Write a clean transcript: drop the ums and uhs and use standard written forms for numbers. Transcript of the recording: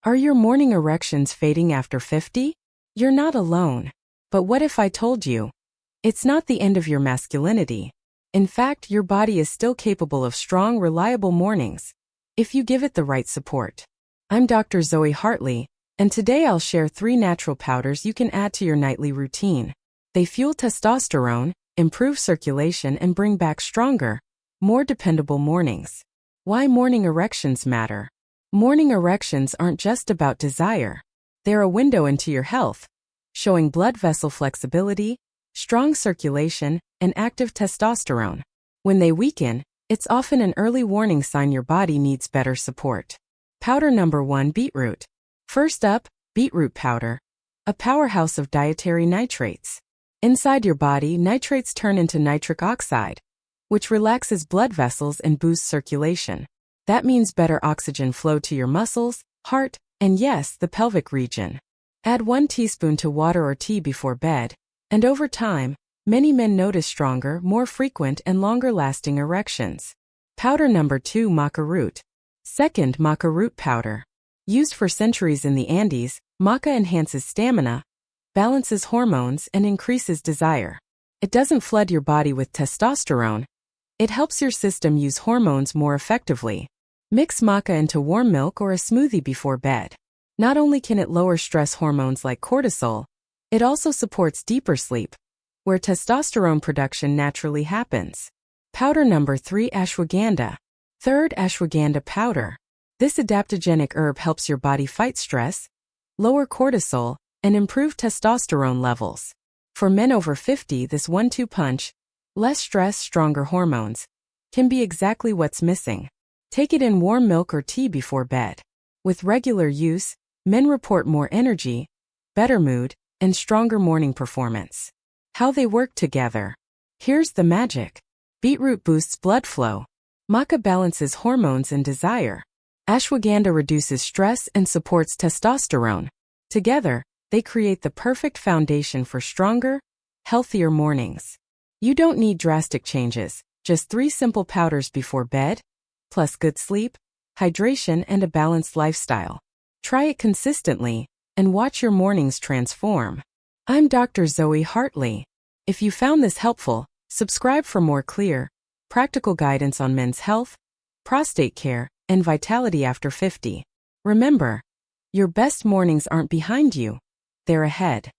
Are your morning erections fading after 50? You're not alone. But what if I told you? It's not the end of your masculinity. In fact, your body is still capable of strong, reliable mornings, if you give it the right support. I'm Dr. Zoe Hartley, and today I'll share 3 natural powders you can add to your nightly routine. They fuel testosterone, improve circulation, and bring back stronger, more dependable mornings. Why morning erections matter. Morning erections aren't just about desire. They're a window into your health, showing blood vessel flexibility, strong circulation, and active testosterone. When they weaken, it's often an early warning sign your body needs better support. Powder number 1: beetroot. First up, beetroot powder, a powerhouse of dietary nitrates. Inside your body, nitrates turn into nitric oxide, which relaxes blood vessels and boosts circulation. That means better oxygen flow to your muscles, heart, and yes, the pelvic region. Add 1 teaspoon to water or tea before bed, and over time, many men notice stronger, more frequent, and longer-lasting erections. Powder number 2: maca root. Second, maca root powder. Used for centuries in the Andes, maca enhances stamina, balances hormones, and increases desire. It doesn't flood your body with testosterone. It helps your system use hormones more effectively. Mix maca into warm milk or a smoothie before bed. Not only can it lower stress hormones like cortisol, it also supports deeper sleep, where testosterone production naturally happens. Powder number 3: ashwagandha. Third, ashwagandha powder. This adaptogenic herb helps your body fight stress, lower cortisol, and improve testosterone levels. For men over 50, this 1-2 punch, less stress, stronger hormones, can be exactly what's missing. Take it in warm milk or tea before bed. With regular use, men report more energy, better mood, and stronger morning performance. How they work together. Here's the magic. Beetroot boosts blood flow. Maca balances hormones and desire. Ashwagandha reduces stress and supports testosterone. Together, they create the perfect foundation for stronger, healthier mornings. You don't need drastic changes, just 3 simple powders before bed, plus good sleep, hydration, and a balanced lifestyle. Try it consistently, and watch your mornings transform. I'm Dr. Zoe Hartley. If you found this helpful, subscribe for more clear, practical guidance on men's health, prostate care, and vitality after 50. Remember, your best mornings aren't behind you, they're ahead.